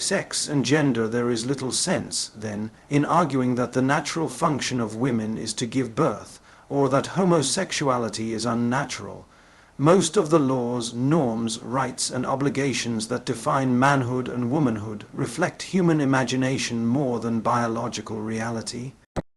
Sex and gender, there is little sense, then, in arguing that the natural function of women is to give birth, or that homosexuality is unnatural. Most of the laws, norms, rights, and obligations that define manhood and womanhood reflect human imagination more than biological reality.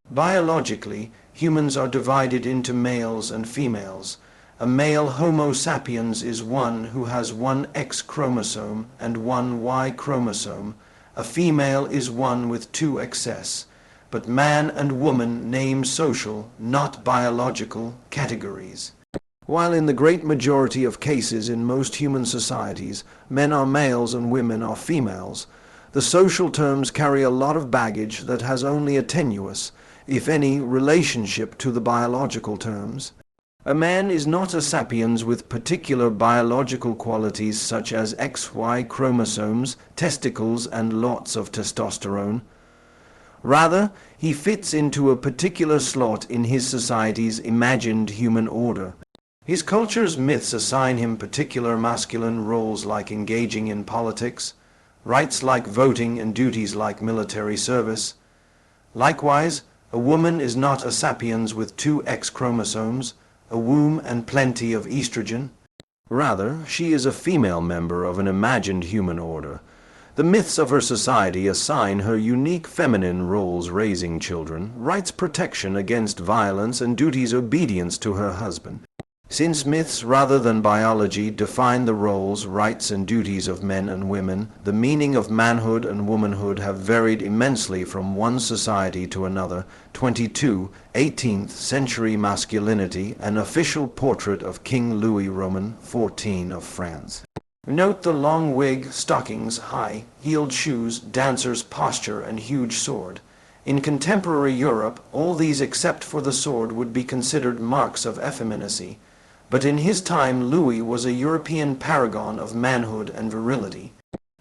Biologically, humans are divided into males and females. A male Homo sapiens is one who has one X chromosome and one Y chromosome. A female is one with two XS. But man and woman name social, not biological, categories. While in the great majority of cases in most human societies, men are males and women are females, the social terms carry a lot of baggage that has only a tenuous, if any, relationship to the biological terms. A man is not a sapiens with particular biological qualities such as XY chromosomes, testicles, and lots of testosterone. Rather, he fits into a particular slot in his society's imagined human order. His culture's myths assign him particular masculine roles like engaging in politics, rights like voting and duties like military service. Likewise, a woman is not a sapiens with two X chromosomes, a womb and plenty of estrogen. Rather, she is a female member of an imagined human order. The myths of her society assign her unique feminine roles: raising children, rights protection against violence, and duties obedience to her husband. Since myths rather than biology define the roles, rights, and duties of men and women, the meaning of manhood and womanhood have varied immensely from one society to another. 22. 18th century masculinity, an official portrait of King Louis Roman XIV of France. Note the long wig, stockings, high-heeled shoes, dancer's posture, and huge sword. In contemporary Europe, all these except for the sword would be considered marks of effeminacy. But in his time Louis was a European paragon of manhood and virility.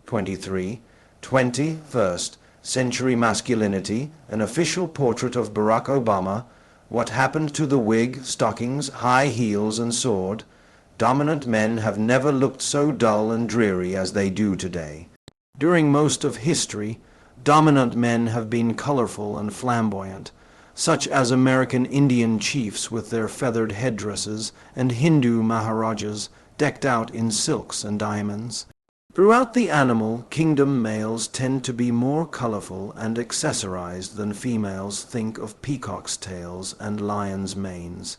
23. 21st century masculinity, an official portrait of Barack Obama. What happened to the wig, stockings, high heels, and sword? Dominant men have never looked so dull and dreary as they do today. During most of history, dominant men have been colorful and flamboyant, such as American Indian chiefs with their feathered headdresses and Hindu maharajas decked out in silks and diamonds. Throughout the animal kingdom, males tend to be more colorful and accessorized than females. Think of peacock's tails and lions' manes.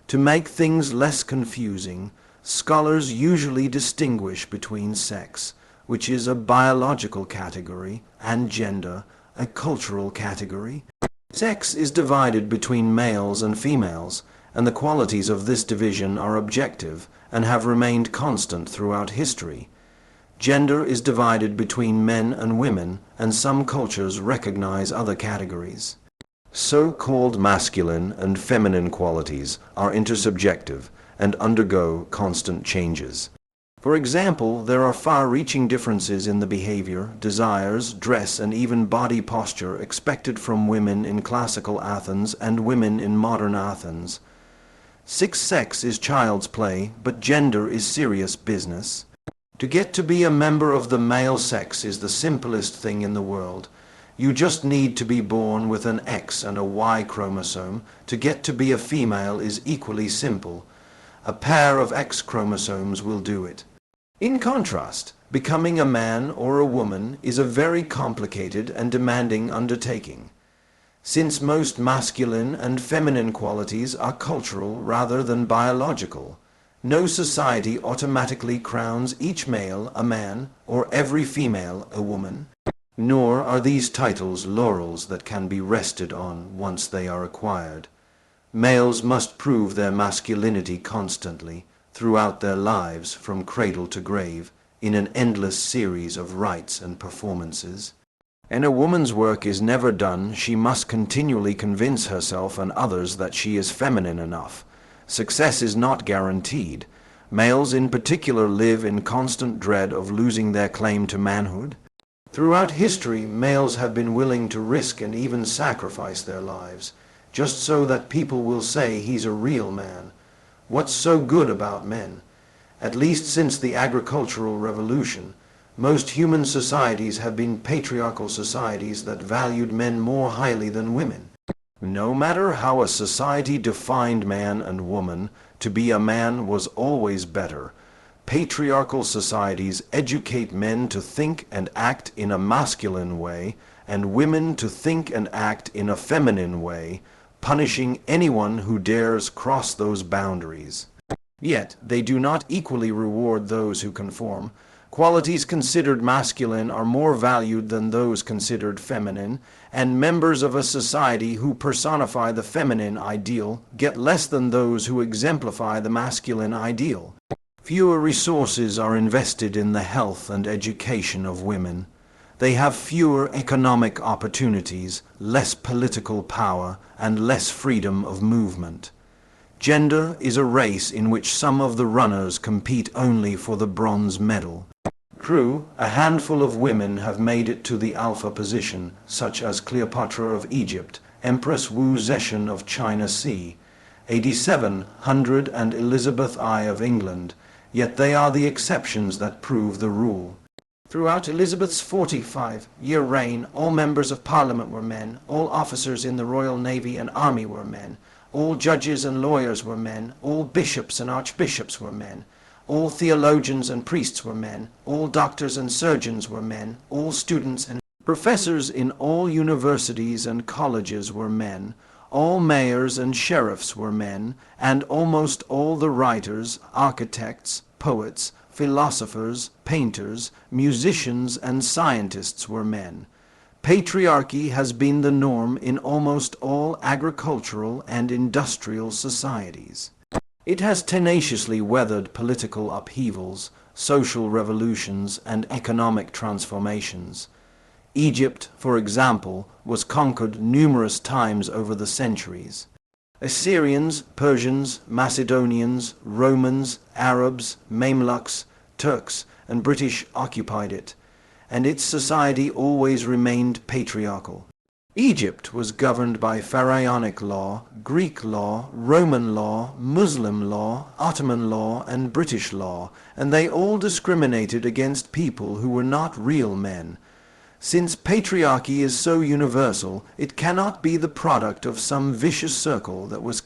To make things less confusing, scholars usually distinguish between sex, which is a biological category, and gender, a cultural category. Sex is divided between males and females, and the qualities of this division are objective and have remained constant throughout history. Gender is divided between men and women, and some cultures recognize other categories. So-called masculine and feminine qualities are intersubjective and undergo constant changes. For example, there are far-reaching differences in the behavior, desires, dress, and even body posture expected from women in classical Athens and women in modern Athens. Sex is child's play, but gender is serious business. To get to be a member of the male sex is the simplest thing in the world. You just need to be born with an X and a Y chromosome. To get to be a female is equally simple. A pair of X chromosomes will do it. In contrast, becoming a man or a woman is a very complicated and demanding undertaking. Since most masculine and feminine qualities are cultural rather than biological, no society automatically crowns each male a man or every female a woman. Nor are these titles laurels that can be rested on once they are acquired. Males must prove their masculinity constantly, throughout their lives from cradle to grave, in an endless series of rites and performances. And a woman's work is never done. She must continually convince herself and others that she is feminine enough. Success is not guaranteed. Males in particular live in constant dread of losing their claim to manhood. Throughout history, males have been willing to risk and even sacrifice their lives, just so that people will say he's a real man. What's so good about men? At least since the agricultural revolution, Most human societies have been patriarchal societies that valued men more highly than women. No matter how a society defined man and woman, to be a man was always better. Patriarchal societies educate men to think and act in a masculine way, and women to think and act in a feminine way, punishing anyone who dares cross those boundaries. Yet they do not equally reward those who conform. Qualities considered masculine are more valued than those considered feminine, and members of a society who personify the feminine ideal get less than those who exemplify the masculine ideal. Fewer resources are invested in the health and education of women. They have fewer economic opportunities, less political power, and less freedom of movement. Gender is a race in which some of the runners compete only for the bronze medal. True, a handful of women have made it to the alpha position, such as Cleopatra of Egypt, Empress Wu Zetian of China Sea, 8700 and Elizabeth I of England, yet they are the exceptions that prove the rule. Throughout Elizabeth's 45-year reign, all members of Parliament were men, all officers in the Royal Navy and Army were men, all judges and lawyers were men, all bishops and archbishops were men, all theologians and priests were men, all doctors and surgeons were men, all students and professors in all universities and colleges were men, all mayors and sheriffs were men, and almost all the writers, architects, poets, philosophers, painters, musicians, and scientists were men. Patriarchy has been the norm in almost all agricultural and industrial societies. It has tenaciously weathered political upheavals, social revolutions, and economic transformations. Egypt, for example, was conquered numerous times over the centuries. Assyrians, Persians, Macedonians, Romans, Arabs, Mamluks, Turks, and British occupied it, and its society always remained patriarchal. Egypt was governed by Pharaonic law, Greek law, Roman law, Muslim law, Ottoman law, and British law, and they all discriminated against people who were not real men. Since patriarchy is so universal, it cannot be the product of some vicious circle that was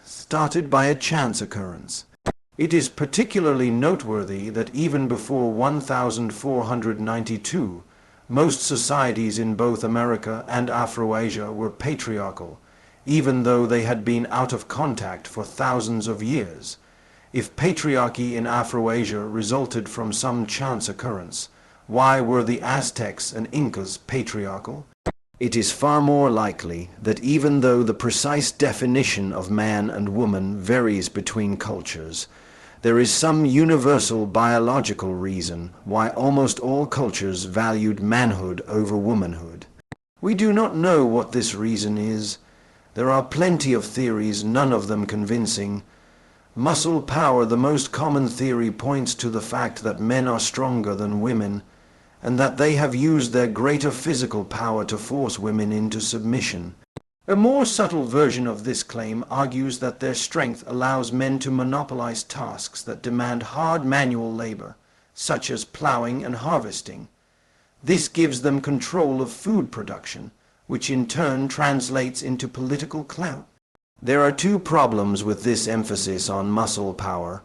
started by a chance occurrence. It is particularly noteworthy that even before 1492, most societies in both America and Afroasia were patriarchal, even though they had been out of contact for thousands of years. If patriarchy in Afroasia resulted from some chance occurrence, why were the Aztecs and Incas patriarchal? It is far more likely that even though the precise definition of man and woman varies between cultures, there is some universal biological reason why almost all cultures valued manhood over womanhood. We do not know what this reason is. There are plenty of theories, none of them convincing. Muscle power, the most common theory, points to the fact that men are stronger than women, and that they have used their greater physical power to force women into submission. A more subtle version of this claim argues that their strength allows men to monopolize tasks that demand hard manual labor, such as plowing and harvesting. This gives them control of food production, which in turn translates into political clout. There are two problems with this emphasis on muscle power.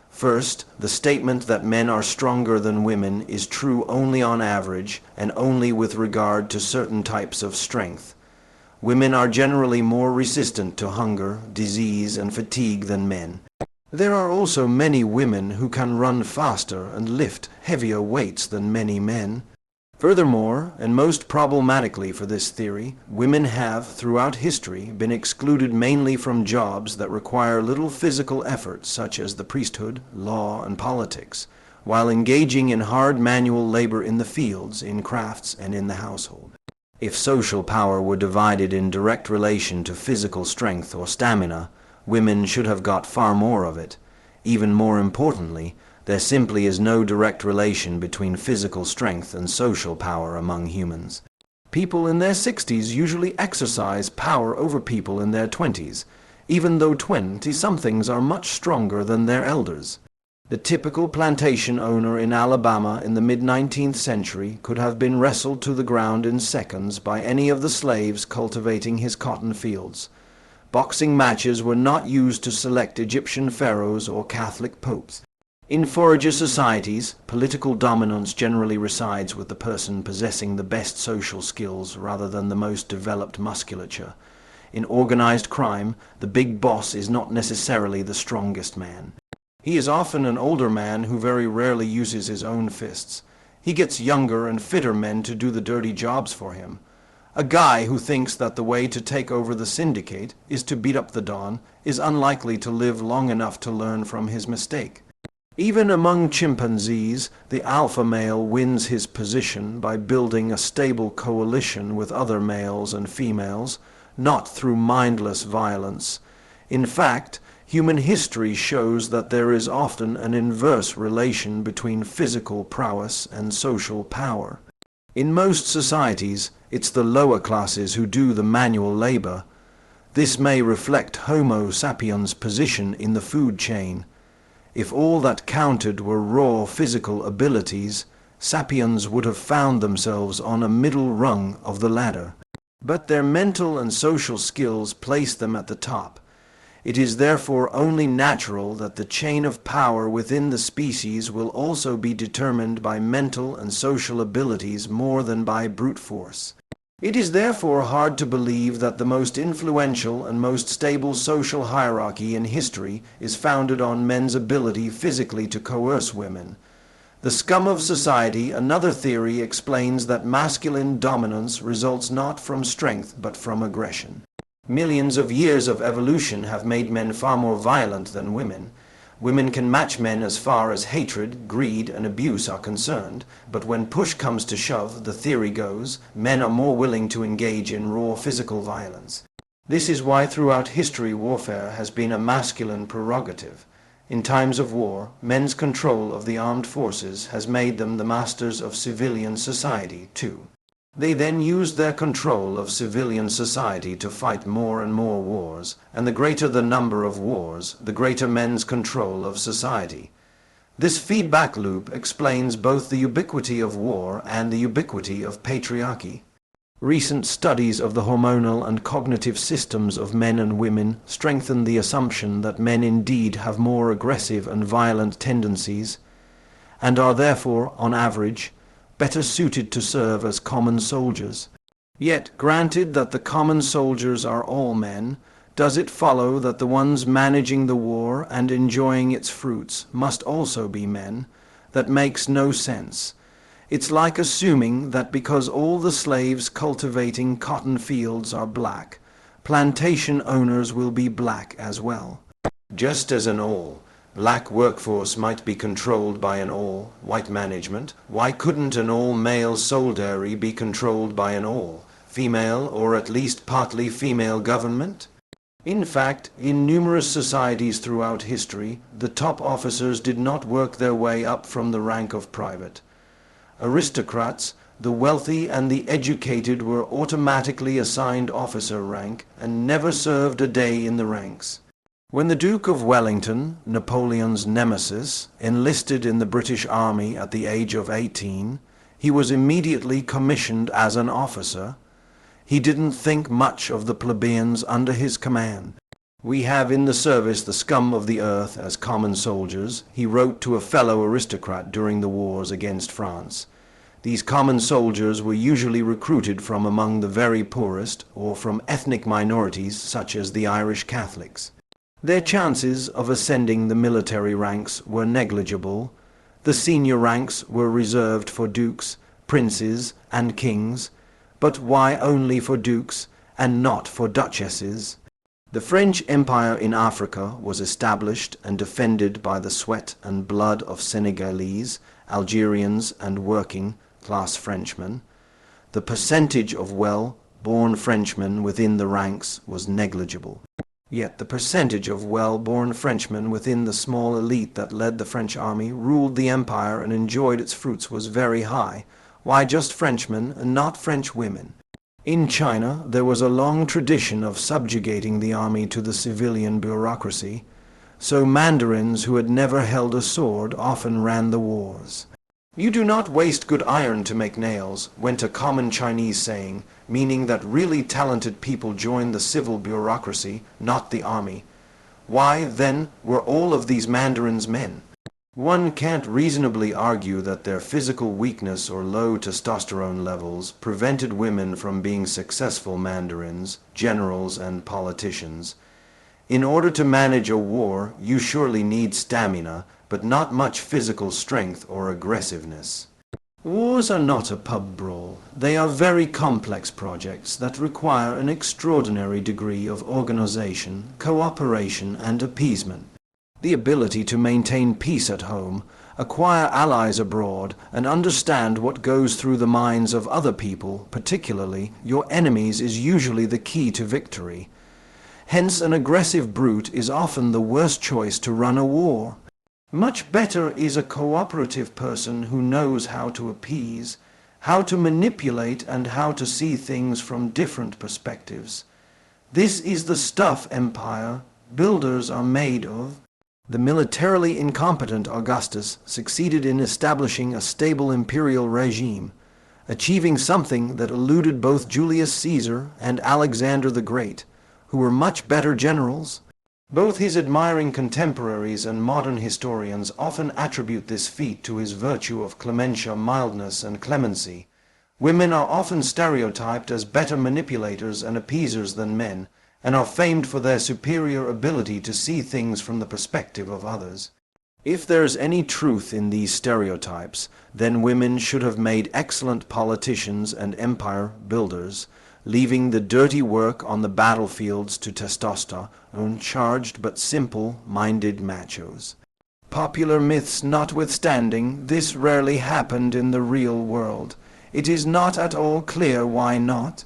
First, the statement that men are stronger than women is true only on average and only with regard to certain types of strength. Women are generally more resistant to hunger, disease, and fatigue than men. There are also many women who can run faster and lift heavier weights than many men. Furthermore, and most problematically for this theory, women have, throughout history, been excluded mainly from jobs that require little physical effort, such as the priesthood, law, and politics, while engaging in hard manual labor in the fields, in crafts, and in the household. If social power were divided in direct relation to physical strength or stamina, women should have got far more of it. Even more importantly, there simply is no direct relation between physical strength and social power among humans. People in their 60s usually exercise power over people in their 20s, even though 20-somethings are much stronger than their elders. The typical plantation owner in Alabama in the mid-19th century could have been wrestled to the ground in seconds by any of the slaves cultivating his cotton fields. Boxing matches were not used to select Egyptian pharaohs or Catholic popes. In forager societies, political dominance generally resides with the person possessing the best social skills rather than the most developed musculature. In organized crime, the big boss is not necessarily the strongest man. He is often an older man who very rarely uses his own fists. He gets younger and fitter men to do the dirty jobs for him. A guy who thinks that the way to take over the syndicate is to beat up the Don is unlikely to live long enough to learn from his mistake. Even among chimpanzees, the alpha male wins his position by building a stable coalition with other males and females, not through mindless violence. In fact, human history shows that there is often an inverse relation between physical prowess and social power. In most societies, it's the lower classes who do the manual labor. This may reflect Homo sapiens' position in the food chain. If all that counted were raw physical abilities, sapiens would have found themselves on a middle rung of the ladder. But their mental and social skills place them at the top. It is therefore only natural that the chain of power within the species will also be determined by mental and social abilities more than by brute force. It is therefore hard to believe that the most influential and most stable social hierarchy in history is founded on men's ability physically to coerce women. The scum of society, another theory, explains that masculine dominance results not from strength but from aggression. Millions of years of evolution have made men far more violent than women. Women can match men as far as hatred, greed, and abuse are concerned, but when push comes to shove, the theory goes, men are more willing to engage in raw physical violence. This is why throughout history warfare has been a masculine prerogative. In times of war, men's control of the armed forces has made them the masters of civilian society, too. They then used their control of civilian society to fight more and more wars, and the greater the number of wars, the greater men's control of society. This feedback loop explains both the ubiquity of war and the ubiquity of patriarchy. Recent studies of the hormonal and cognitive systems of men and women strengthen the assumption that men indeed have more aggressive and violent tendencies, and are therefore, on average, better suited to serve as common soldiers. Yet, granted that the common soldiers are all men, does it follow that the ones managing the war and enjoying its fruits must also be men? That makes no sense. It's like assuming that because all the slaves cultivating cotton fields are black, plantation owners will be black as well. Just as an all-black workforce might be controlled by an all-white management, why couldn't an all-male soldiery be controlled by an all-female or at least partly female government? In fact, in numerous societies throughout history, the top officers did not work their way up from the rank of private. Aristocrats, the wealthy and the educated were automatically assigned officer rank and never served a day in the ranks. When the Duke of Wellington, Napoleon's nemesis, enlisted in the British Army at the age of 18, he was immediately commissioned as an officer. He didn't think much of the plebeians under his command. "We have in the service the scum of the earth as common soldiers," he wrote to a fellow aristocrat during the wars against France. These common soldiers were usually recruited from among the very poorest or from ethnic minorities such as the Irish Catholics. Their chances of ascending the military ranks were negligible. The senior ranks were reserved for dukes, princes, and kings, but why only for dukes and not for duchesses? The French Empire in Africa was established and defended by the sweat and blood of Senegalese, Algerians, and working-class Frenchmen. The percentage of well-born Frenchmen within the ranks was negligible. Yet the percentage of well-born Frenchmen within the small elite that led the French army, ruled the empire, and enjoyed its fruits was very high. Why just Frenchmen and not French women? In China, there was a long tradition of subjugating the army to the civilian bureaucracy. so mandarins who had never held a sword often ran the wars. "You do not waste good iron to make nails," went a common Chinese saying, meaning that really talented people joined the civil bureaucracy, not the army. Why, then, were all of these mandarins men? One can't reasonably argue that their physical weakness or low testosterone levels prevented women from being successful mandarins, generals, and politicians. In order to manage a war, you surely need stamina, but not much physical strength or aggressiveness. Wars are not a pub brawl. They are very complex projects that require an extraordinary degree of organization, cooperation, and appeasement. The ability to maintain peace at home, acquire allies abroad, and understand what goes through the minds of other people, particularly your enemies, is usually the key to victory. Hence, an aggressive brute is often the worst choice to run a war. Much better is a cooperative person who knows how to appease, how to manipulate, and how to see things from different perspectives. This is the stuff empire builders are made of. The militarily incompetent Augustus succeeded in establishing a stable imperial regime, achieving something that eluded both Julius Caesar and Alexander the Great, who were much better generals. Both his admiring contemporaries and modern historians often attribute this feat to his virtue of clementia, mildness, and clemency. Women are often stereotyped as better manipulators and appeasers than men, and are famed for their superior ability to see things from the perspective of others. If there is any truth in these stereotypes, then women should have made excellent politicians and empire builders, leaving the dirty work on the battlefields to testosterone-charged but simple-minded machos. Popular myths notwithstanding, this rarely happened in the real world. It is not at all clear why not.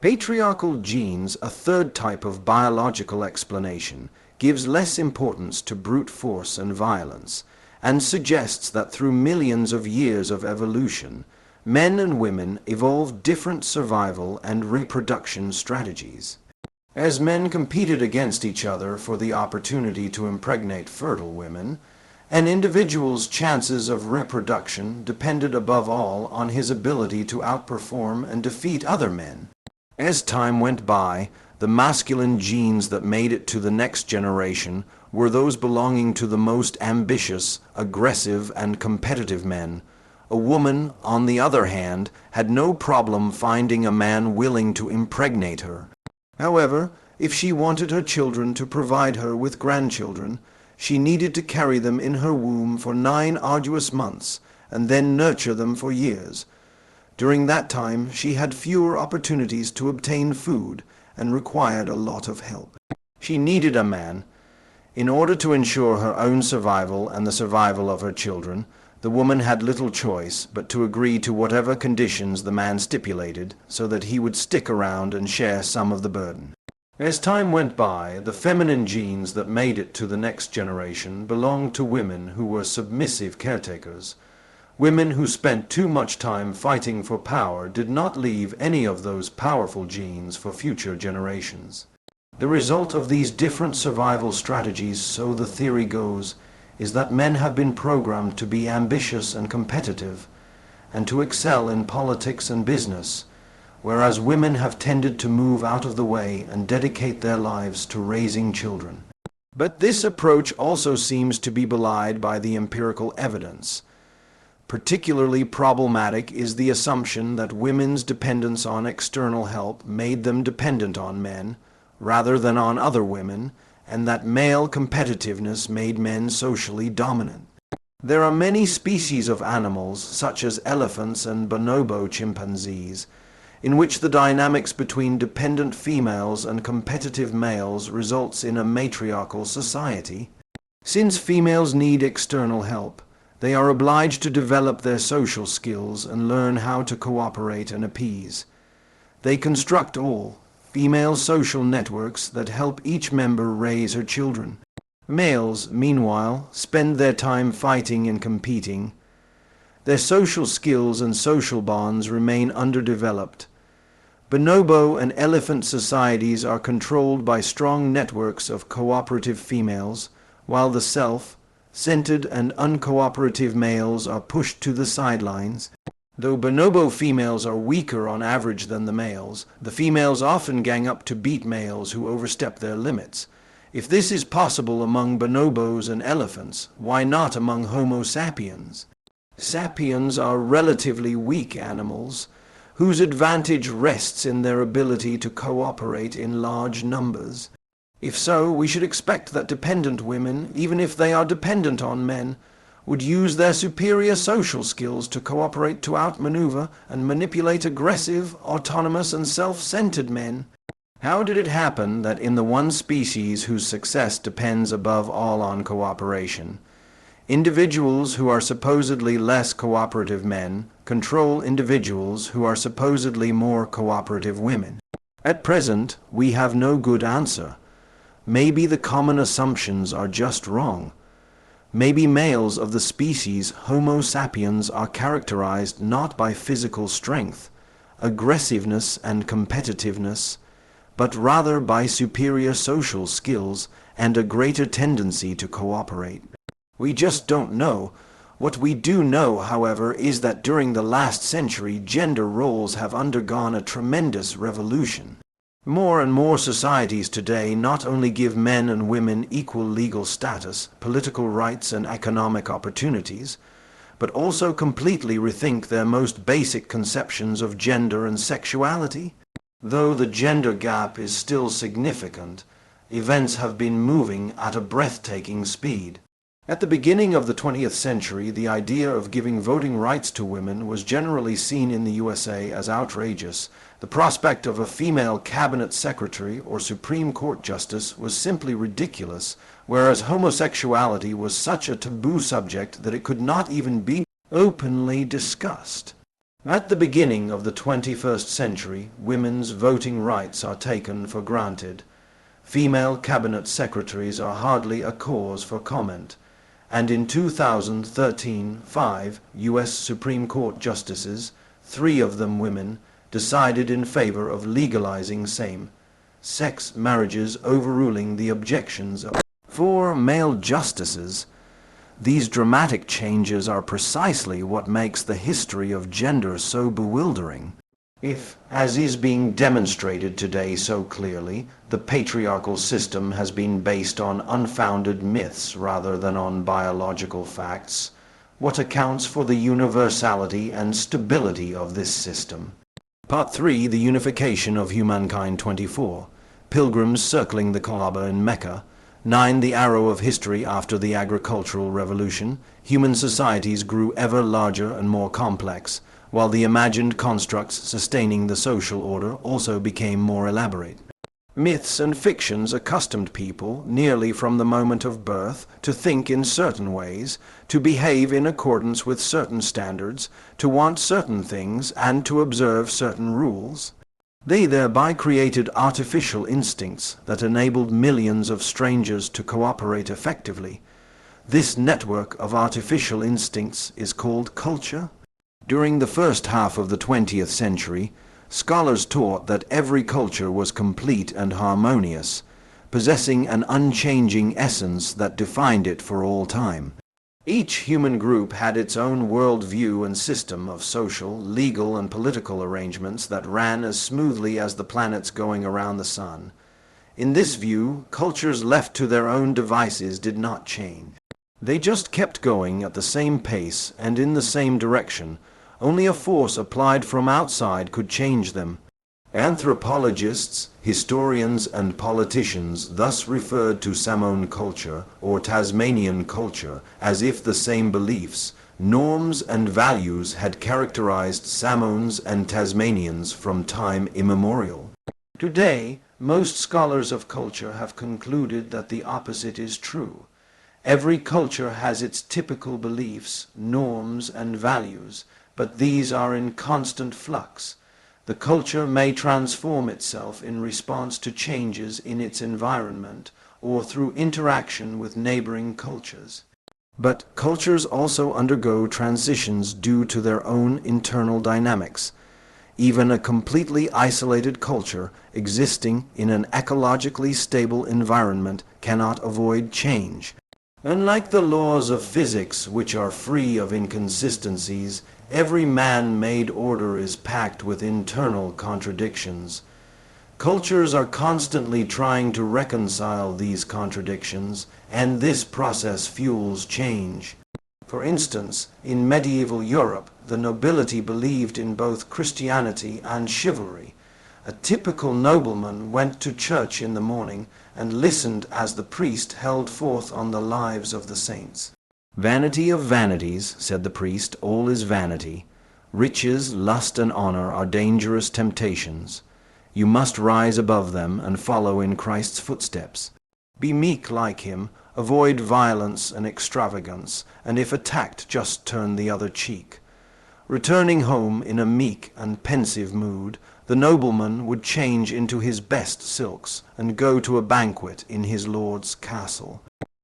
Patriarchal genes, a third type of biological explanation, gives less importance to brute force and violence, and suggests that through millions of years of evolution, men and women evolved different survival and reproduction strategies. As men competed against each other for the opportunity to impregnate fertile women, an individual's chances of reproduction depended above all on his ability to outperform and defeat other men. As time went by, the masculine genes that made it to the next generation were those belonging to the most ambitious, aggressive, and competitive men. A woman, on the other hand, had no problem finding a man willing to impregnate her. However, if she wanted her children to provide her with grandchildren, she needed to carry them in her womb for 9 arduous months, and then nurture them for years. During that time, she had fewer opportunities to obtain food and required a lot of help. She needed a man. In order to ensure her own survival and the survival of her children, the woman had little choice but to agree to whatever conditions the man stipulated so that he would stick around and share some of the burden. As time went by, the feminine genes that made it to the next generation belonged to women who were submissive caretakers. Women who spent too much time fighting for power did not leave any of those powerful genes for future generations. The result of these different survival strategies, so the theory goes, is that men have been programmed to be ambitious and competitive, and to excel in politics and business, whereas women have tended to move out of the way and dedicate their lives to raising children. But this approach also seems to be belied by the empirical evidence. Particularly problematic is the assumption that women's dependence on external help made them dependent on men, rather than on other women, and that male competitiveness made men socially dominant. There are many species of animals, such as elephants and bonobo chimpanzees, in which the dynamics between dependent females and competitive males results in a matriarchal society. Since females need external help, they are obliged to develop their social skills and learn how to cooperate and appease. They construct all female social networks that help each member raise her children. Males, meanwhile, spend their time fighting and competing. Their social skills and social bonds remain underdeveloped. Bonobo and elephant societies are controlled by strong networks of cooperative females, while the self-centered and uncooperative males are pushed to the sidelines. Though bonobo females are weaker on average than the males, the females often gang up to beat males who overstep their limits. If this is possible among bonobos and elephants, why not among Homo sapiens? Sapiens are relatively weak animals, whose advantage rests in their ability to cooperate in large numbers. If so, we should expect that dependent women, even if they are dependent on men, would use their superior social skills to cooperate to outmaneuver and manipulate aggressive, autonomous, and self-centered men. How did it happen that in the one species whose success depends above all on cooperation, individuals who are supposedly less cooperative men control individuals who are supposedly more cooperative women? At present, we have no good answer. Maybe the common assumptions are just wrong. Maybe males of the species Homo sapiens are characterized not by physical strength, aggressiveness and competitiveness, but rather by superior social skills and a greater tendency to cooperate. We just don't know. What we do know, however, is that during the last century, gender roles have undergone a tremendous revolution. More and more societies today not only give men and women equal legal status, political rights, and economic opportunities, but also completely rethink their most basic conceptions of gender and sexuality. Though the gender gap is still significant, events have been moving at a breathtaking speed. At the beginning of the 20th century, the idea of giving voting rights to women was generally seen in the USA as outrageous. The prospect of a female cabinet secretary or Supreme Court justice was simply ridiculous, whereas homosexuality was such a taboo subject that it could not even be openly discussed. At the beginning of the 21st century, women's voting rights are taken for granted. Female cabinet secretaries are hardly a cause for comment. And in 2013, 5 U.S. Supreme Court justices, 3 of them women, decided in favor of legalizing same-sex marriages, overruling the objections of 4 male justices. These dramatic changes are precisely what makes the history of gender so bewildering. If, as is being demonstrated today so clearly, the patriarchal system has been based on unfounded myths rather than on biological facts, what accounts for the universality and stability of this system? Part 3, the unification of Humankind 24, pilgrims circling the Kaaba in Mecca, 9, the arrow of history after the agricultural revolution, human societies grew ever larger and more complex, while the imagined constructs sustaining the social order also became more elaborate. Myths and fictions accustomed people, nearly from the moment of birth, to think in certain ways, to behave in accordance with certain standards, to want certain things, and to observe certain rules. They thereby created artificial instincts that enabled millions of strangers to cooperate effectively. This network of artificial instincts is called culture. During the first half of the 20th century, scholars taught that every culture was complete and harmonious, possessing an unchanging essence that defined it for all time. Each human group had its own world-view and system of social, legal, and political arrangements that ran as smoothly as the planets going around the sun. In this view, cultures left to their own devices did not change. They just kept going at the same pace and in the same direction. Only a force applied from outside could change them. Anthropologists, historians, and politicians thus referred to Samoan culture or Tasmanian culture as if the same beliefs, norms, and values had characterized Samoans and Tasmanians from time immemorial. Today, most scholars of culture have concluded that the opposite is true. Every culture has its typical beliefs, norms, and values, but these are in constant flux. The culture may transform itself in response to changes in its environment or through interaction with neighboring cultures. But cultures also undergo transitions due to their own internal dynamics. Even a completely isolated culture existing in an ecologically stable environment cannot avoid change. Unlike the laws of physics, which are free of inconsistencies, every man-made order is packed with internal contradictions. Cultures are constantly trying to reconcile these contradictions, and this process fuels change. For instance, in medieval Europe, the nobility believed in both Christianity and chivalry. A typical nobleman went to church in the morning and listened as the priest held forth on the lives of the saints. "Vanity of vanities," said the priest, "all is vanity. Riches, lust, and honor are dangerous temptations. You must rise above them and follow in Christ's footsteps. Be meek like him, avoid violence and extravagance, and if attacked, just turn the other cheek." Returning home in a meek and pensive mood, the nobleman would change into his best silks and go to a banquet in his lord's castle.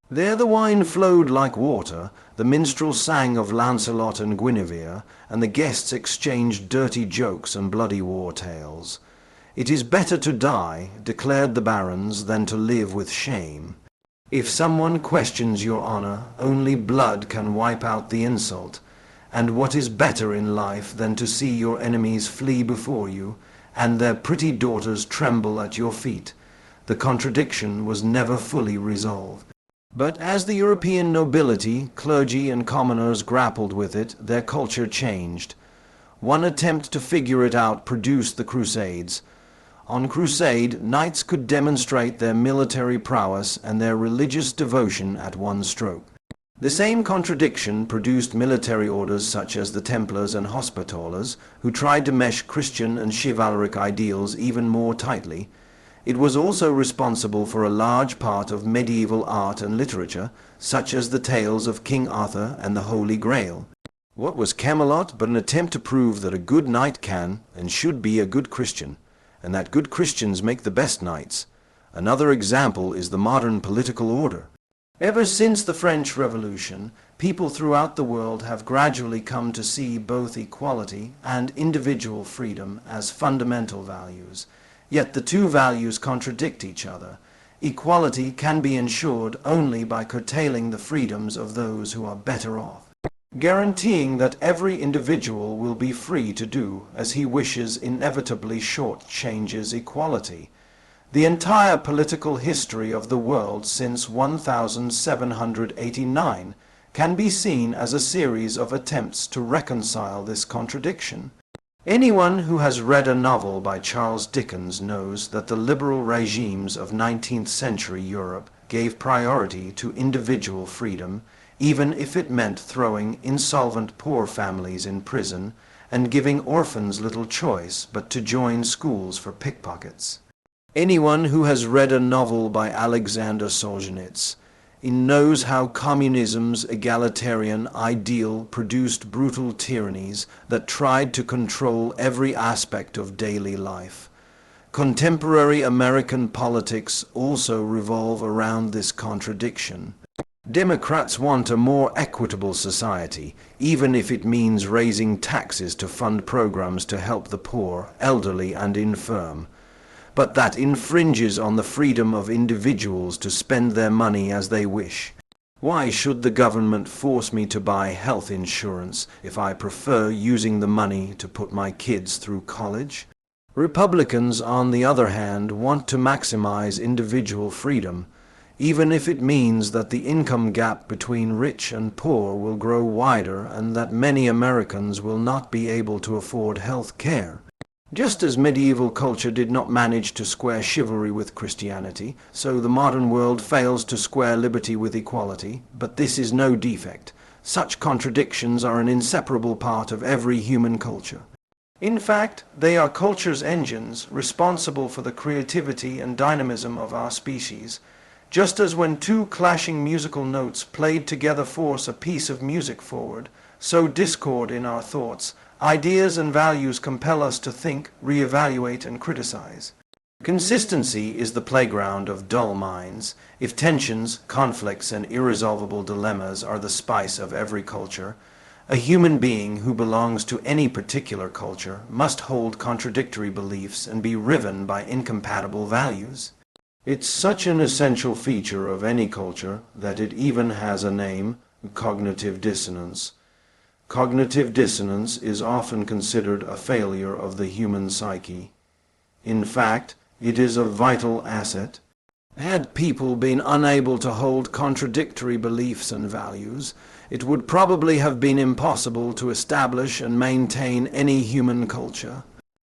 There the wine flowed like water, the minstrel sang of Lancelot and Guinevere, and the guests exchanged dirty jokes and bloody war tales. "It is better to die," declared the barons, "than to live with shame. If someone questions your honor, only blood can wipe out the insult. And what is better in life than to see your enemies flee before you, and their pretty daughters tremble at your feet?" The contradiction was never fully resolved. But as the European nobility, clergy, and commoners grappled with it, their culture changed. One attempt to figure it out produced the Crusades. On crusade, knights could demonstrate their military prowess and their religious devotion at one stroke. The same contradiction produced military orders such as the Templars and Hospitallers, who tried to mesh Christian and chivalric ideals even more tightly. It was also responsible for a large part of medieval art and literature, such as the tales of King Arthur and the Holy Grail. What was Camelot but an attempt to prove that a good knight can and should be a good Christian, and that good Christians make the best knights? Another example is the modern political order. Ever since the French Revolution, people throughout the world have gradually come to see both equality and individual freedom as fundamental values. Yet the two values contradict each other. Equality can be ensured only by curtailing the freedoms of those who are better off, guaranteeing that every individual will be free to do as he wishes inevitably short-changes equality. The entire political history of the world since 1789 can be seen as a series of attempts to reconcile this contradiction. Anyone who has read a novel by Charles Dickens knows that the liberal regimes of 19th century Europe gave priority to individual freedom, even if it meant throwing insolvent poor families in prison and giving orphans little choice but to join schools for pickpockets. Anyone who has read a novel by Alexander Solzhenitsyn knows how communism's egalitarian ideal produced brutal tyrannies that tried to control every aspect of daily life. Contemporary American politics also revolve around this contradiction. Democrats want a more equitable society, even if it means raising taxes to fund programs to help the poor, elderly, and infirm. But that infringes on the freedom of individuals to spend their money as they wish. Why should the government force me to buy health insurance if I prefer using the money to put my kids through college? Republicans, on the other hand, want to maximize individual freedom, even if it means that the income gap between rich and poor will grow wider and that many Americans will not be able to afford health care. Just as medieval culture did not manage to square chivalry with Christianity, so the modern world fails to square liberty with equality, but this is no defect. Such contradictions are an inseparable part of every human culture. In fact, they are culture's engines, responsible for the creativity and dynamism of our species. Just as when two clashing musical notes played together force a piece of music forward, so discord in our thoughts, ideas and values compel us to think, re-evaluate, and criticize. Consistency is the playground of dull minds. If tensions, conflicts, and irresolvable dilemmas are the spice of every culture, a human being who belongs to any particular culture must hold contradictory beliefs and be riven by incompatible values. It's such an essential feature of any culture that it even has a name: cognitive dissonance. Cognitive dissonance is often considered a failure of the human psyche. In fact, it is a vital asset. Had people been unable to hold contradictory beliefs and values, it would probably have been impossible to establish and maintain any human culture.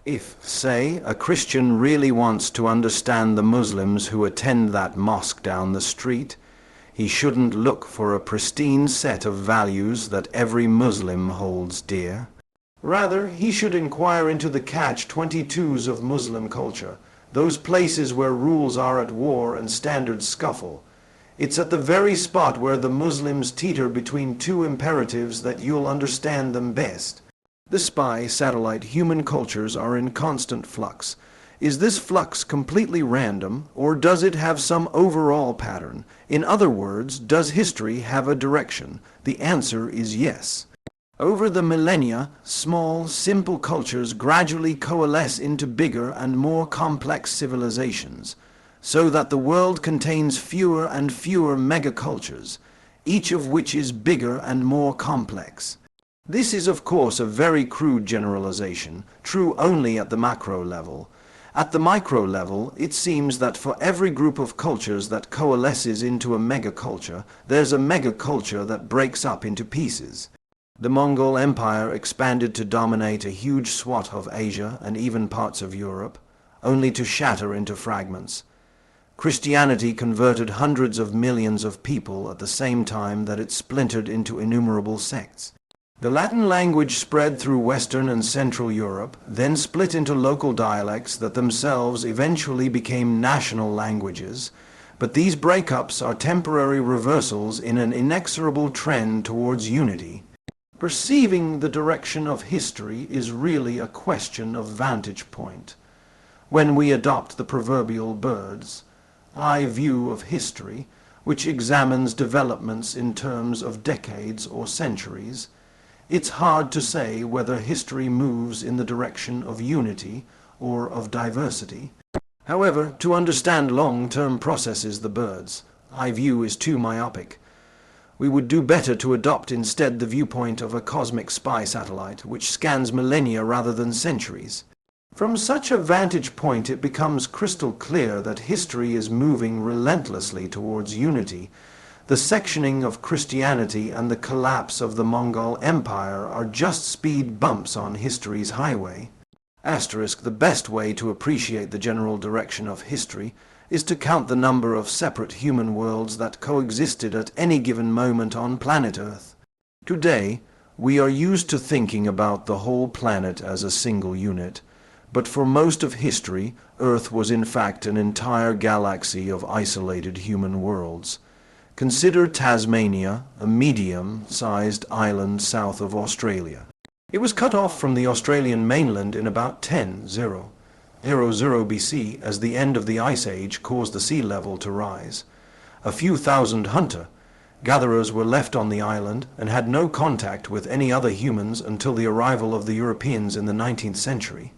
If, say, a Christian really wants to understand the Muslims who attend that mosque down the street, he shouldn't look for a pristine set of values that every Muslim holds dear. Rather, he should inquire into the catch-22s of Muslim culture, those places where rules are at war and standards scuffle. It's at the very spot where the Muslims teeter between two imperatives that you'll understand them best. The spy satellite human cultures are in constant flux. Is this flux completely random, or does it have some overall pattern? In other words, does history have a direction? The answer is yes. Over the millennia, small, simple cultures gradually coalesce into bigger and more complex civilizations, so that the world contains fewer and fewer megacultures, each of which is bigger and more complex. This is, of course, a very crude generalization, true only at the macro level. At the micro level, it seems that for every group of cultures that coalesces into a megaculture, there's a megaculture that breaks up into pieces. The Mongol Empire expanded to dominate a huge swath of Asia and even parts of Europe, only to shatter into fragments. Christianity converted hundreds of millions of people at the same time that it splintered into innumerable sects. The Latin language spread through Western and Central Europe, then split into local dialects that themselves eventually became national languages, but these breakups are temporary reversals in an inexorable trend towards unity. Perceiving the direction of history is really a question of vantage point. When we adopt the proverbial bird's eye view of history, which examines developments in terms of decades or centuries, it's hard to say whether history moves in the direction of unity or of diversity. However, to understand long-term processes, the bird's eye view is too myopic. We would do better to adopt instead the viewpoint of a cosmic spy satellite, which scans millennia rather than centuries. From such a vantage point, it becomes crystal clear that history is moving relentlessly towards unity. The sectioning of Christianity and the collapse of the Mongol Empire are just speed bumps on history's highway. The best way to appreciate the general direction of history is to count the number of separate human worlds that coexisted at any given moment on planet Earth. Today, we are used to thinking about the whole planet as a single unit, but for most of history, Earth was in fact an entire galaxy of isolated human worlds. Consider Tasmania, a medium-sized island south of Australia. It was cut off from the Australian mainland in about 1000 BC as the end of the Ice Age caused the sea level to rise. A few thousand hunter-gatherers were left on the island and had no contact with any other humans until the arrival of the Europeans in the 19th century.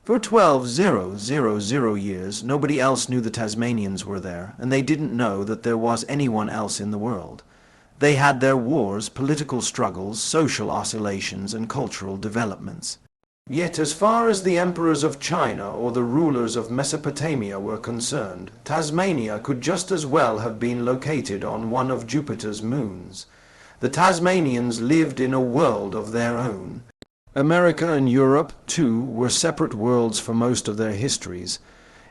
For 12,000 years, nobody else knew the Tasmanians were there, and they didn't know that there was anyone else in the world. They had their wars, political struggles, social oscillations, and cultural developments. Yet as far as the emperors of China or the rulers of Mesopotamia were concerned, Tasmania could just as well have been located on one of Jupiter's moons. The Tasmanians lived in a world of their own. America and Europe, too, were separate worlds for most of their histories.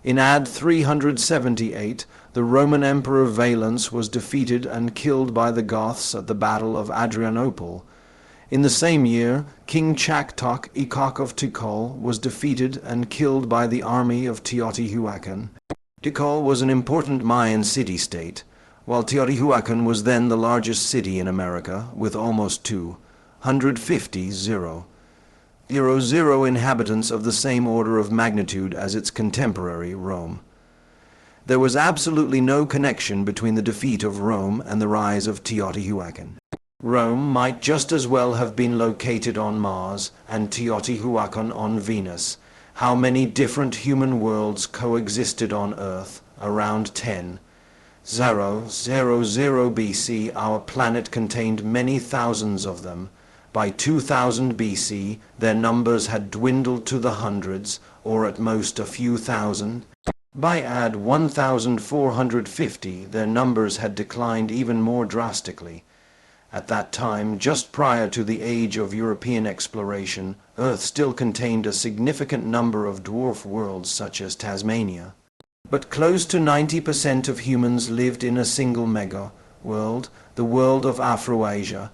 In AD 378, the Roman Emperor Valens was defeated and killed by the Goths at the Battle of Adrianople. In the same year, King Chaktok Ikok of Tikal was defeated and killed by the army of Teotihuacan. Tikal was an important Mayan city-state, while Teotihuacan was then the largest city in America, with almost 250 inhabitants of the same order of magnitude as its contemporary Rome. There was absolutely no connection between the defeat of Rome and the rise of Teotihuacan. Rome might just as well have been located on Mars and Teotihuacan on Venus. How many different human worlds coexisted on Earth, around 10,000 BC, our planet contained many thousands of them. By 2000 BC, their numbers had dwindled to the hundreds, or at most a few thousand. By AD 1450, their numbers had declined even more drastically. At that time, just prior to the age of European exploration, Earth still contained a significant number of dwarf worlds such as Tasmania. But close to 90% of humans lived in a single mega-world, the world of Afroasia.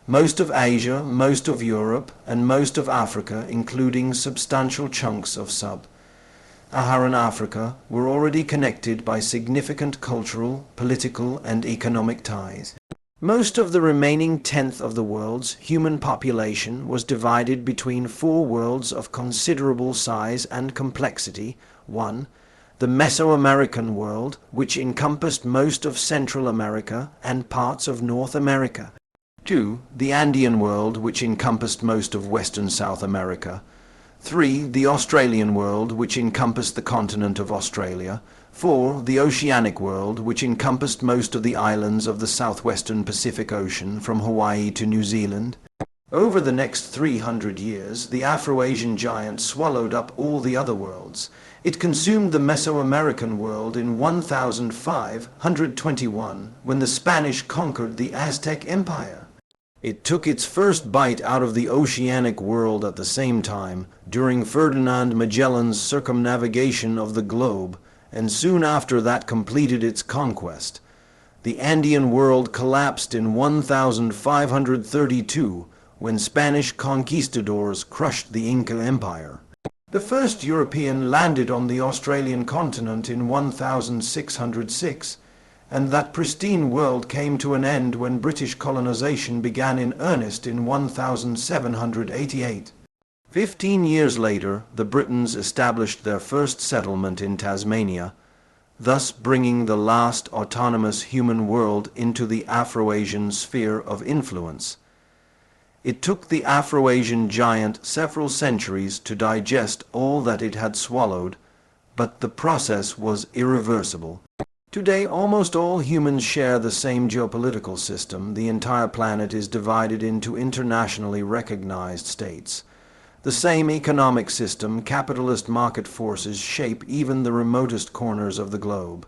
Most of Asia, most of Europe, and most of Africa, including substantial chunks of sub-Saharan Africa, were already connected by significant cultural, political, and economic ties. Most of the remaining tenth of the world's human population was divided between four worlds of considerable size and complexity. 1. The Mesoamerican world, which encompassed most of Central America and parts of North America. 2. The Andean world, which encompassed most of Western South America. 3. The Australian world, which encompassed the continent of Australia. 4. The Oceanic world, which encompassed most of the islands of the southwestern Pacific Ocean from Hawaii to New Zealand. Over the next 300 years, the Afro-Asian giant swallowed up all the other worlds. It consumed the Mesoamerican world in 1521, when the Spanish conquered the Aztec Empire. It took its first bite out of the oceanic world at the same time, during Ferdinand Magellan's circumnavigation of the globe, and soon after that completed its conquest. The Andean world collapsed in 1532, when Spanish conquistadors crushed the Inca Empire. The first European landed on the Australian continent in 1606, and that pristine world came to an end when British colonization began in earnest in 1788. 15 years later, the Britons established their first settlement in Tasmania, thus bringing the last autonomous human world into the Afro-Asian sphere of influence. It took the Afro-Asian giant several centuries to digest all that it had swallowed, but the process was irreversible. Today, almost all humans share the same geopolitical system. The entire planet is divided into internationally recognized states. The same economic system, capitalist market forces, shape even the remotest corners of the globe.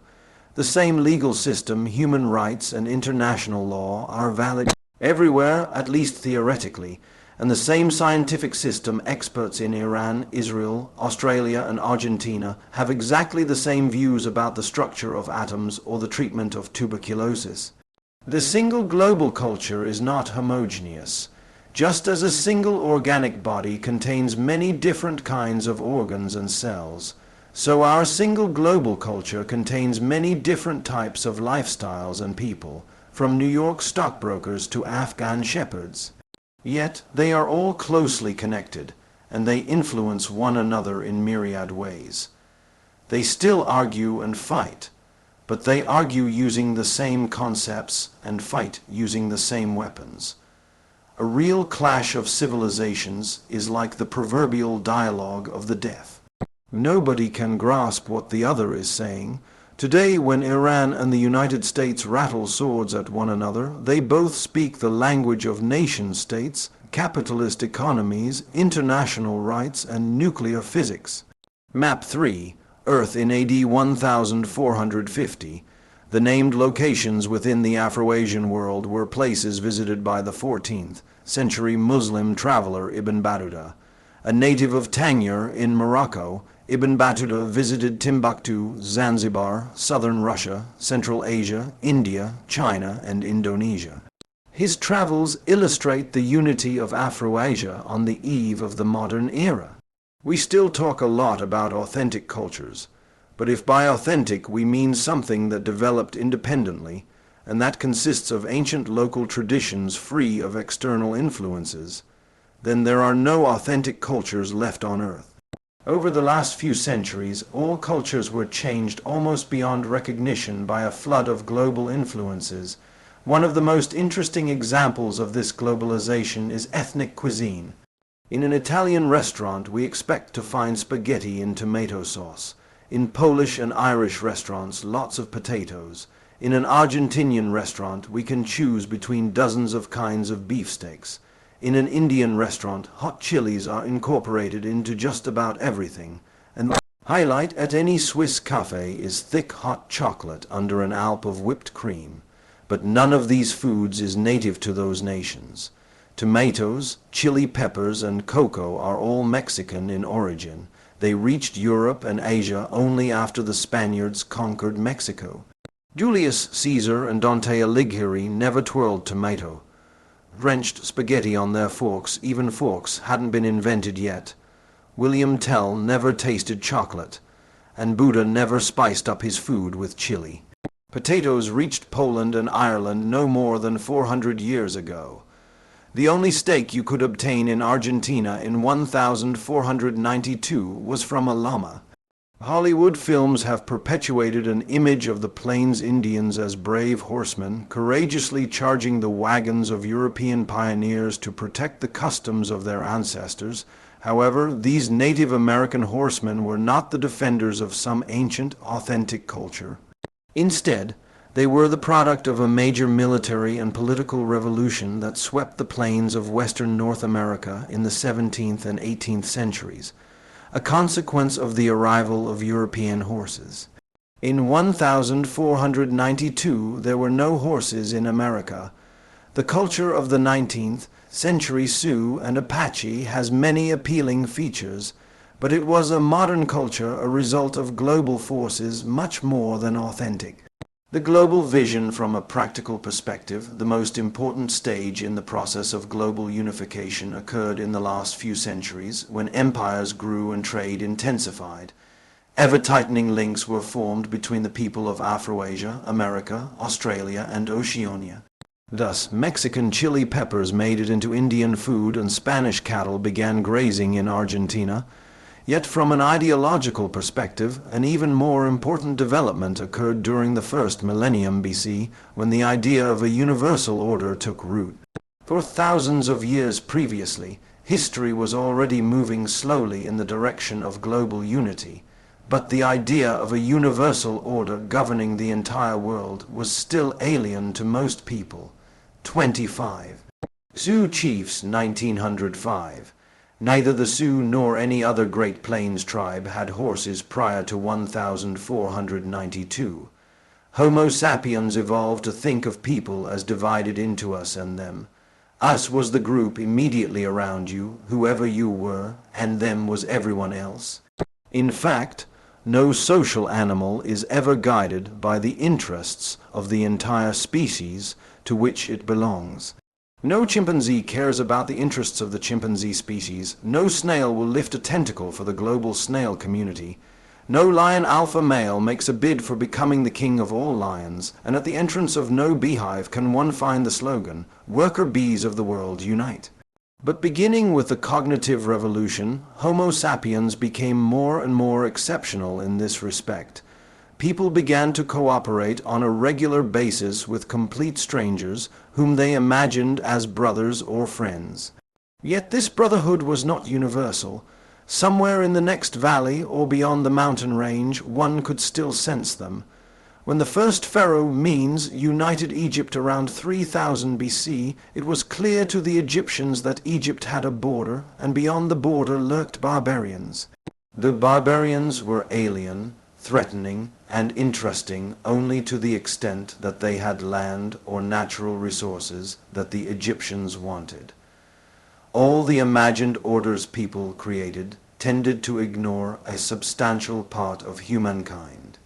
The same legal system, human rights, and international law are valid everywhere, at least theoretically, and the same scientific system, experts in Iran, Israel, Australia, and Argentina have exactly the same views about the structure of atoms or the treatment of tuberculosis. The single global culture is not homogeneous. Just as a single organic body contains many different kinds of organs and cells, so our single global culture contains many different types of lifestyles and people, from New York stockbrokers to Afghan shepherds. Yet they are all closely connected, and they influence one another in myriad ways. They still argue and fight, but they argue using the same concepts and fight using the same weapons. A real clash of civilizations is like the proverbial dialogue of the deaf. Nobody can grasp what the other is saying. Today, when Iran and the United States rattle swords at one another, they both speak the language of nation-states, capitalist economies, international rights, and nuclear physics. Map 3. Earth in AD 1450. The named locations within the Afro-Asian world were places visited by the 14th century Muslim traveler Ibn Battuta. A native of Tangier in Morocco, Ibn Battuta visited Timbuktu, Zanzibar, southern Russia, Central Asia, India, China, and Indonesia. His travels illustrate the unity of Afro-Asia on the eve of the modern era. We still talk a lot about authentic cultures, but if by authentic we mean something that developed independently, and that consists of ancient local traditions free of external influences, then there are no authentic cultures left on Earth. Over the last few centuries, all cultures were changed almost beyond recognition by a flood of global influences. One of the most interesting examples of this globalization is ethnic cuisine. In an Italian restaurant, we expect to find spaghetti in tomato sauce. In Polish and Irish restaurants, lots of potatoes. In an Argentinian restaurant, we can choose between dozens of kinds of beefsteaks. In an Indian restaurant, hot chilies are incorporated into just about everything. And the highlight at any Swiss cafe is thick hot chocolate under an alp of whipped cream. But none of these foods is native to those nations. Tomatoes, chili peppers, and cocoa are all Mexican in origin. They reached Europe and Asia only after the Spaniards conquered Mexico. Julius Caesar and Dante Alighieri never twirled tomato. Drenched spaghetti on their forks, even forks, hadn't been invented yet. William Tell never tasted chocolate, and Buddha never spiced up his food with chili. Potatoes reached Poland and Ireland no more than 400 years ago. The only steak you could obtain in Argentina in 1492 was from a llama. Hollywood films have perpetuated an image of the Plains Indians as brave horsemen, courageously charging the wagons of European pioneers to protect the customs of their ancestors. However, these Native American horsemen were not the defenders of some ancient, authentic culture. Instead, they were the product of a major military and political revolution that swept the plains of western North America in the 17th and 18th centuries, a consequence of the arrival of European horses. In 1492, there were no horses in America. The culture of the 19th century Sioux and Apache has many appealing features, but it was a modern culture, a result of global forces much more than authentic. The global vision from a practical perspective, the most important stage in the process of global unification, occurred in the last few centuries when empires grew and trade intensified. Ever-tightening links were formed between the people of Afroasia, America, Australia, and Oceania. Thus, Mexican chili peppers made it into Indian food and Spanish cattle began grazing in Argentina. Yet from an ideological perspective, an even more important development occurred during the first millennium BC, when the idea of a universal order took root. For thousands of years previously, history was already moving slowly in the direction of global unity, but the idea of a universal order governing the entire world was still alien to most people. 25. Sioux Chiefs, 1905. Neither the Sioux nor any other Great Plains tribe had horses prior to 1492. Homo sapiens evolved to think of people as divided into us and them. Us was the group immediately around you, whoever you were, and them was everyone else. In fact, no social animal is ever guided by the interests of the entire species to which it belongs. No chimpanzee cares about the interests of the chimpanzee species. No snail will lift a tentacle for the global snail community. No lion alpha male makes a bid for becoming the king of all lions, and at the entrance of no beehive can one find the slogan, "Worker bees of the world, unite." But beginning with the cognitive revolution, Homo sapiens became more and more exceptional in this respect. People began to cooperate on a regular basis with complete strangers whom they imagined as brothers or friends. Yet this brotherhood was not universal. Somewhere in the next valley or beyond the mountain range one could still sense them. When the first pharaoh Menes united Egypt around 3000 BC, it was clear to the Egyptians that Egypt had a border, and beyond the border lurked barbarians. The barbarians were alien, threatening, and interesting only to the extent that they had land or natural resources that the Egyptians wanted. All the imagined orders people created tended to ignore a substantial part of humankind.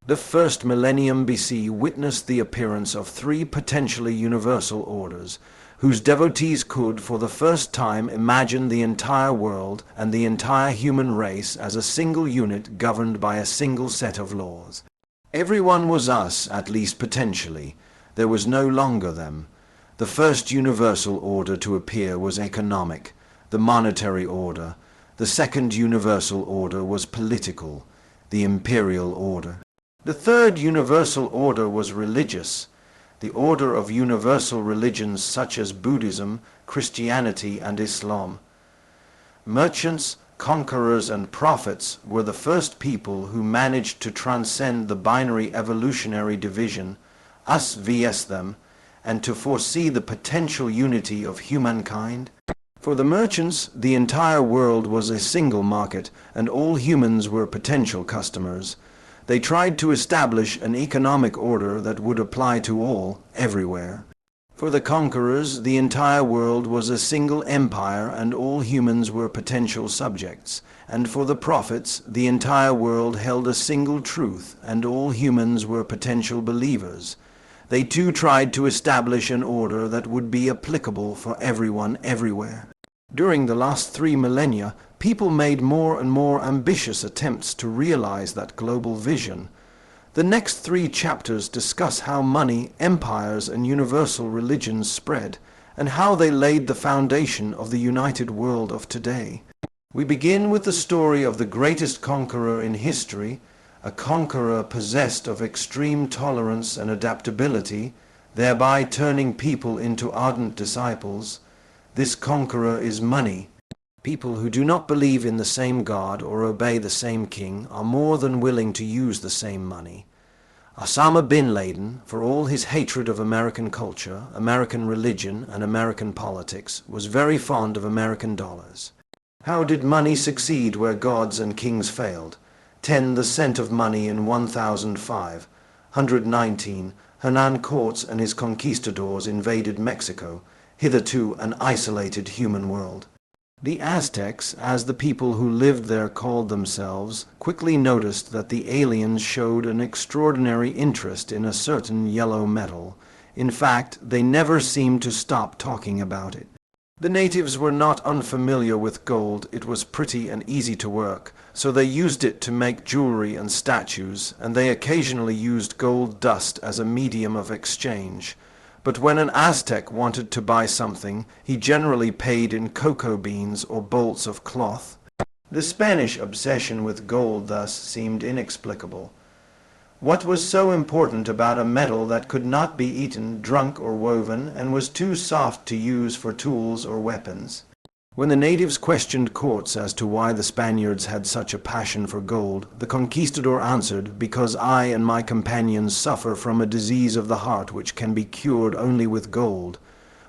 The first millennium BC witnessed the appearance of three potentially universal orders, whose devotees could, for the first time, imagine the entire world and the entire human race as a single unit governed by a single set of laws. Everyone was us, at least potentially. There was no longer them. The first universal order to appear was economic, the monetary order. The second universal order was political, the imperial order. The third universal order was religious, the order of universal religions such as Buddhism, Christianity, and Islam. Merchants, conquerors and prophets were the first people who managed to transcend the binary evolutionary division, us vs them, and to foresee the potential unity of humankind. For the merchants, the entire world was a single market, and all humans were potential customers. They tried to establish an economic order that would apply to all, everywhere. For the conquerors, the entire world was a single empire and all humans were potential subjects. And for the prophets, the entire world held a single truth and all humans were potential believers. They too tried to establish an order that would be applicable for everyone everywhere. During the last 3 millennia, people made more and more ambitious attempts to realize that global vision. The next 3 chapters discuss how money, empires, and universal religions spread, and how they laid the foundation of the united world of today. We begin with the story of the greatest conqueror in history, a conqueror possessed of extreme tolerance and adaptability, thereby turning people into ardent disciples. This conqueror is money. People who do not believe in the same God or obey the same king are more than willing to use the same money. Osama bin Laden, for all his hatred of American culture, American religion, and American politics, was very fond of American dollars. How did money succeed where gods and kings failed? 10 the cent of money in 1005. 119. Hernan Cortes and his conquistadors invaded Mexico, hitherto an isolated human world. The Aztecs, as the people who lived there called themselves, quickly noticed that the aliens showed an extraordinary interest in a certain yellow metal. In fact, they never seemed to stop talking about it. The natives were not unfamiliar with gold. It was pretty and easy to work, so they used it to make jewelry and statues, and they occasionally used gold dust as a medium of exchange. But when an Aztec wanted to buy something, he generally paid in cocoa beans or bolts of cloth. The Spanish obsession with gold thus seemed inexplicable. What was so important about a metal that could not be eaten, drunk, or woven, and was too soft to use for tools or weapons? When the natives questioned Cortes as to why the Spaniards had such a passion for gold, the conquistador answered, "Because I and my companions suffer from a disease of the heart which can be cured only with gold."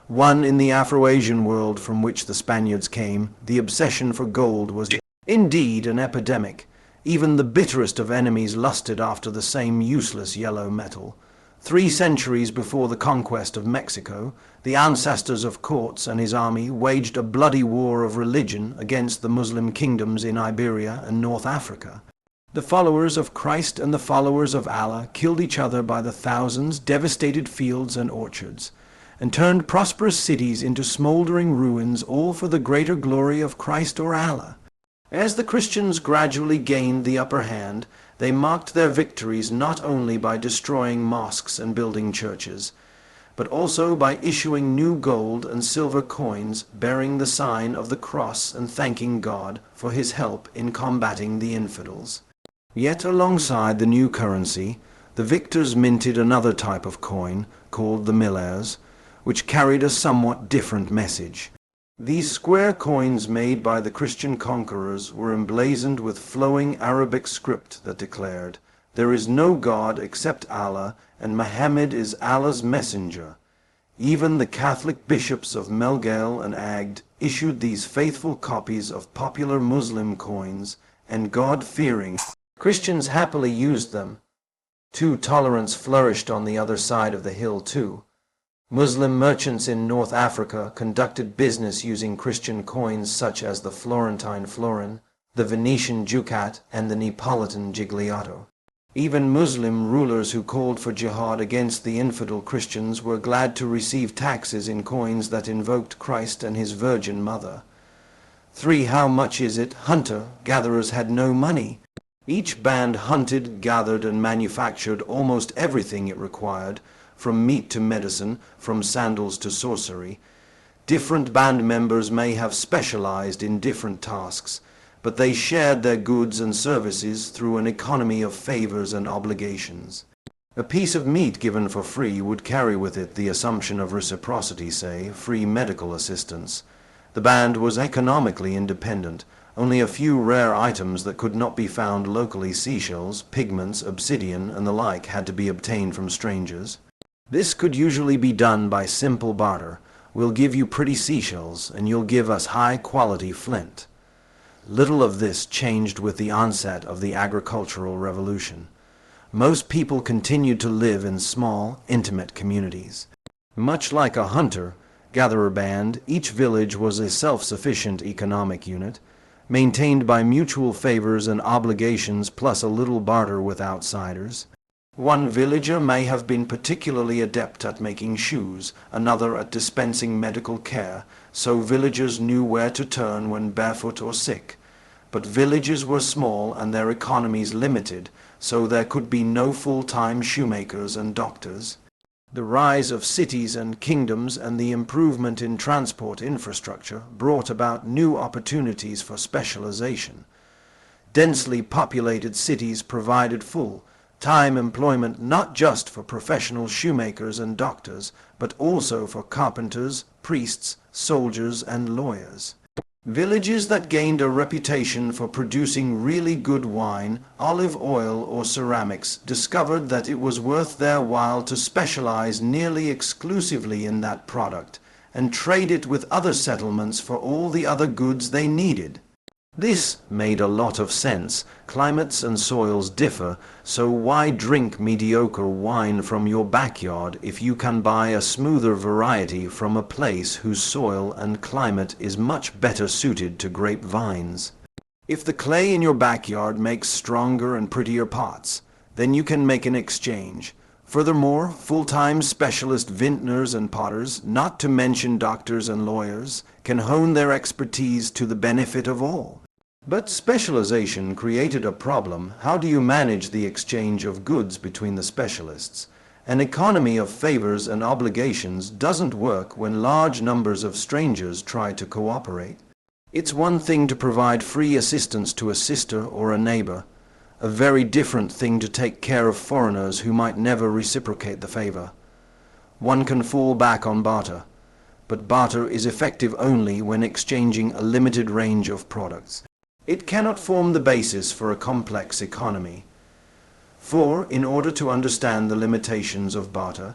One in the Afro-Asian world from which the Spaniards came, the obsession for gold was indeed an epidemic. Even the bitterest of enemies lusted after the same useless yellow metal. 3 centuries before the conquest of Mexico, the ancestors of Cortes and his army waged a bloody war of religion against the Muslim kingdoms in Iberia and North Africa. The followers of Christ and the followers of Allah killed each other by the thousands, devastated fields and orchards, and turned prosperous cities into smoldering ruins, all for the greater glory of Christ or Allah. As the Christians gradually gained the upper hand, they marked their victories not only by destroying mosques and building churches, but also by issuing new gold and silver coins bearing the sign of the cross and thanking God for his help in combating the infidels. Yet alongside the new currency, the victors minted another type of coin called the millers, which carried a somewhat different message. These square coins made by the Christian conquerors were emblazoned with flowing Arabic script that declared, "There is no God except Allah, and Muhammad is Allah's messenger." Even the Catholic bishops of Melgale and Agde issued these faithful copies of popular Muslim coins, and God-fearing Christians happily used them. Tolerance flourished on the other side of the hill too. Muslim merchants in North Africa conducted business using Christian coins such as the Florentine florin, the Venetian ducat, and the Neapolitan gigliotto. Even Muslim rulers who called for jihad against the infidel Christians were glad to receive taxes in coins that invoked Christ and his Virgin Mother. 3. How much is it? Hunter-gatherers had no money. Each band hunted, gathered, and manufactured almost everything it required, from meat to medicine, from sandals to sorcery. Different band members may have specialized in different tasks, but they shared their goods and services through an economy of favors and obligations. A piece of meat given for free would carry with it the assumption of reciprocity, say, free medical assistance. The band was economically independent. Only a few rare items that could not be found locally, seashells, pigments, obsidian, and the like, had to be obtained from strangers. This could usually be done by simple barter. We'll give you pretty seashells, and you'll give us high-quality flint. Little of this changed with the onset of the agricultural revolution. Most people continued to live in small, intimate communities. Much like a hunter-gatherer band, each village was a self-sufficient economic unit, maintained by mutual favors and obligations plus a little barter with outsiders. One villager may have been particularly adept at making shoes, another at dispensing medical care, so villagers knew where to turn when barefoot or sick. But villages were small and their economies limited, so there could be no full-time shoemakers and doctors. The rise of cities and kingdoms and the improvement in transport infrastructure brought about new opportunities for specialization. Densely populated cities provided full-time employment not just for professional shoemakers and doctors, but also for carpenters, priests, soldiers, and lawyers. Villages that gained a reputation for producing really good wine, olive oil, or ceramics discovered that it was worth their while to specialize nearly exclusively in that product and trade it with other settlements for all the other goods they needed. This made a lot of sense. Climates and soils differ, so why drink mediocre wine from your backyard if you can buy a smoother variety from a place whose soil and climate is much better suited to grapevines? If the clay in your backyard makes stronger and prettier pots, then you can make an exchange. Furthermore, full-time specialist vintners and potters, not to mention doctors and lawyers, can hone their expertise to the benefit of all. But specialization created a problem. How do you manage the exchange of goods between the specialists? An economy of favors and obligations doesn't work when large numbers of strangers try to cooperate. It's one thing to provide free assistance to a sister or a neighbor, a very different thing to take care of foreigners who might never reciprocate the favor. One can fall back on barter, but barter is effective only when exchanging a limited range of products. It cannot form the basis for a complex economy. For, in order to understand the limitations of barter,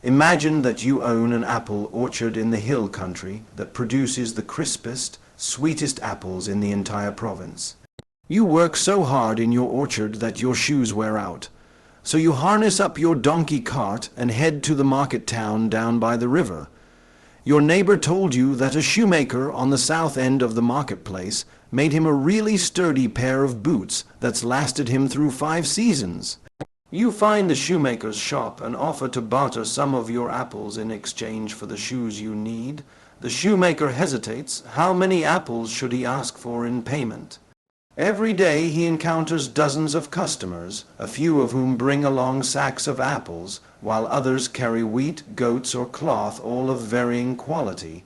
imagine that you own an apple orchard in the hill country that produces the crispest, sweetest apples in the entire province. You work so hard in your orchard that your shoes wear out, so you harness up your donkey cart and head to the market town down by the river. Your neighbor told you that a shoemaker on the south end of the marketplace made him a really sturdy pair of boots that's lasted him through 5 seasons. You find the shoemaker's shop and offer to barter some of your apples in exchange for the shoes you need. The shoemaker hesitates. How many apples should he ask for in payment? Every day he encounters dozens of customers, a few of whom bring along sacks of apples, while others carry wheat, goats, or cloth, all of varying quality.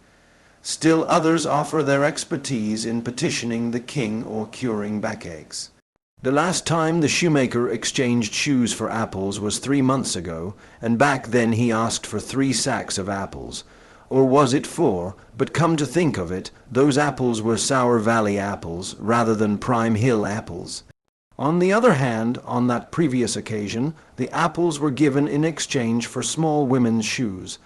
Still others offer their expertise in petitioning the king or curing backaches. The last time the shoemaker exchanged shoes for apples was 3 months ago, and back then he asked for 3 sacks of apples. Or was it 4? But come to think of it, those apples were Sour Valley apples rather than Prime Hill apples. On the other hand, on that previous occasion, the apples were given in exchange for small women's shoes.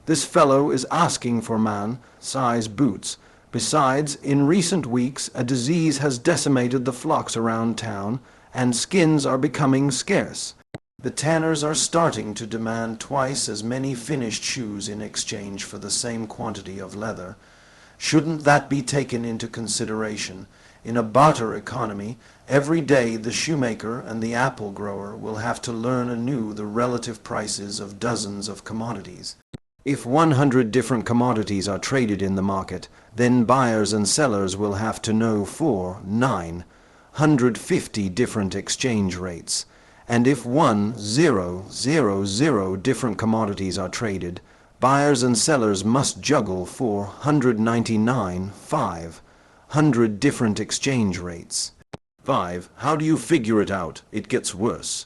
This fellow is asking for man-size boots. Besides, in recent weeks, a disease has decimated the flocks around town, and skins are becoming scarce. The tanners are starting to demand twice as many finished shoes in exchange for the same quantity of leather. Shouldn't that be taken into consideration? In a barter economy, every day the shoemaker and the apple grower will have to learn anew the relative prices of dozens of commodities. If 100 different commodities are traded in the market, then buyers and sellers will have to know 950 different exchange rates. And if 1000 different commodities are traded, buyers and sellers must juggle 499,500 different exchange rates. 5. How do you figure it out? It gets worse.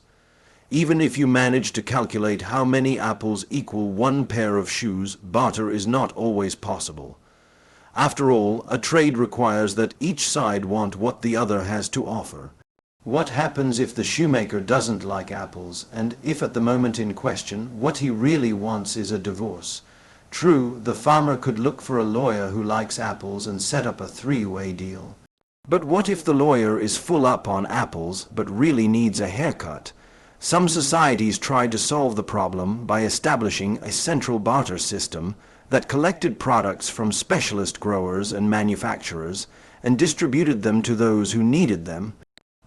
Even if you manage to calculate how many apples equal 1 pair of shoes, barter is not always possible. After all, a trade requires that each side want what the other has to offer. What happens if the shoemaker doesn't like apples, and if at the moment in question what he really wants is a divorce? True, the farmer could look for a lawyer who likes apples and set up a three-way deal. But what if the lawyer is full up on apples but really needs a haircut? Some societies tried to solve the problem by establishing a central barter system that collected products from specialist growers and manufacturers and distributed them to those who needed them.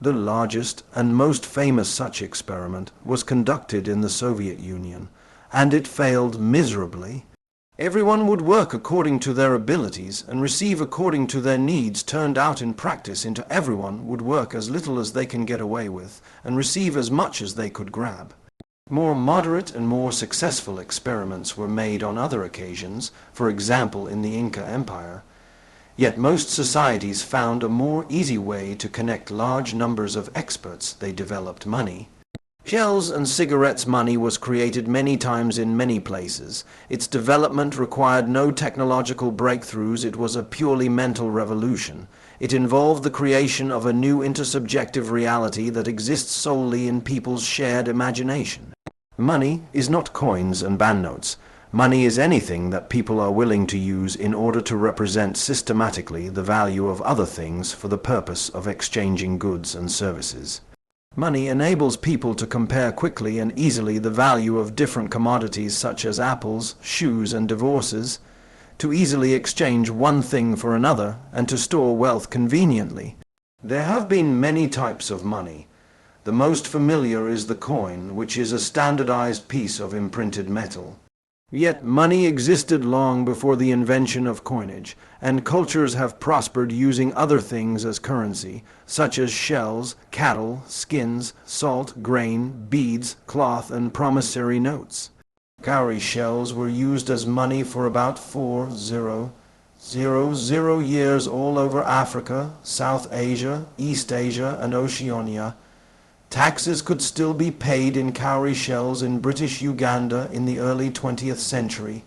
The largest and most famous such experiment was conducted in the Soviet Union, and it failed miserably. Everyone would work according to their abilities and receive according to their needs. Turned out in practice into everyone would work as little as they can get away with and receive as much as they could grab. More moderate and more successful experiments were made on other occasions, for example in the Inca Empire. Yet most societies found a more easy way to connect large numbers of experts. They developed money. Shells and cigarettes money was created many times in many places. Its development required no technological breakthroughs. It was a purely mental revolution. It involved the creation of a new intersubjective reality that exists solely in people's shared imagination. Money is not coins and banknotes. Money is anything that people are willing to use in order to represent systematically the value of other things for the purpose of exchanging goods and services. Money enables people to compare quickly and easily the value of different commodities such as apples, shoes, and divorces, to easily exchange one thing for another, and to store wealth conveniently. There have been many types of money. The most familiar is the coin, which is a standardized piece of imprinted metal. Yet money existed long before the invention of coinage, and cultures have prospered using other things as currency, such as shells, cattle, skins, salt, grain, beads, cloth, and promissory notes. Cowrie shells were used as money for about 4,000 years all over Africa, South Asia, East Asia, and Oceania. Taxes could still be paid in cowrie shells in British Uganda in the early 20th century.